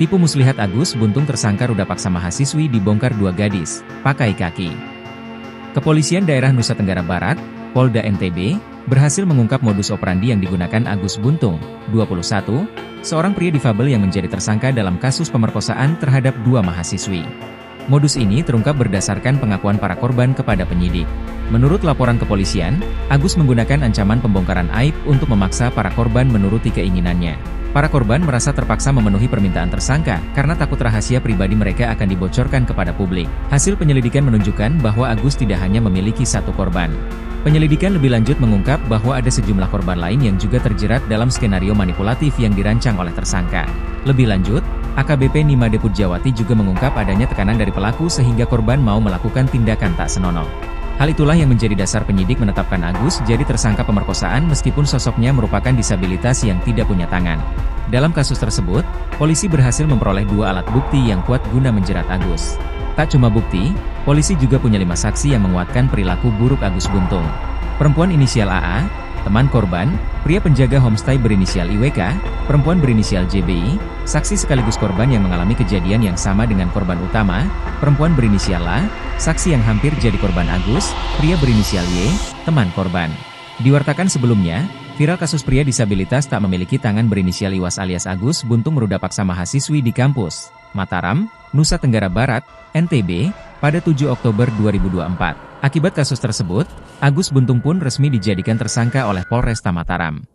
Tipu muslihat Agus Buntung tersangka ruda paksa mahasiswi dibongkar dua gadis, pakai kaki. Kepolisian Daerah Nusa Tenggara Barat, Polda NTB, berhasil mengungkap modus operandi yang digunakan Agus Buntung, 21, seorang pria difabel yang menjadi tersangka dalam kasus pemerkosaan terhadap dua mahasiswi. Modus ini terungkap berdasarkan pengakuan para korban kepada penyidik. Menurut laporan kepolisian, Agus menggunakan ancaman pembongkaran aib untuk memaksa para korban menuruti keinginannya. Para korban merasa terpaksa memenuhi permintaan tersangka karena takut rahasia pribadi mereka akan dibocorkan kepada publik. Hasil penyelidikan menunjukkan bahwa Agus tidak hanya memiliki satu korban. Penyelidikan lebih lanjut mengungkap bahwa ada sejumlah korban lain yang juga terjerat dalam skenario manipulatif yang dirancang oleh tersangka. Lebih lanjut, AKBP Nimade Pudjawati juga mengungkap adanya tekanan dari pelaku sehingga korban mau melakukan tindakan tak senonoh. Hal itulah yang menjadi dasar penyidik menetapkan Agus jadi tersangka pemerkosaan meskipun sosoknya merupakan disabilitas yang tidak punya tangan. Dalam kasus tersebut, polisi berhasil memperoleh dua alat bukti yang kuat guna menjerat Agus. Tak cuma bukti, polisi juga punya 5 saksi yang menguatkan perilaku buruk Agus Buntung. Perempuan inisial AA, teman korban, pria penjaga homestay berinisial IWK, perempuan berinisial JBI, saksi sekaligus korban yang mengalami kejadian yang sama dengan korban utama, perempuan berinisial A, saksi yang hampir jadi korban Agus, pria berinisial Y, teman korban. Diwartakan sebelumnya, viral kasus pria disabilitas tak memiliki tangan berinisial Iwas alias Agus Buntung meruda paksa mahasiswi di kampus Mataram, Nusa Tenggara Barat, NTB, pada 7 Oktober 2024. Akibat kasus tersebut, Agus Buntung pun resmi dijadikan tersangka oleh Polresta Mataram.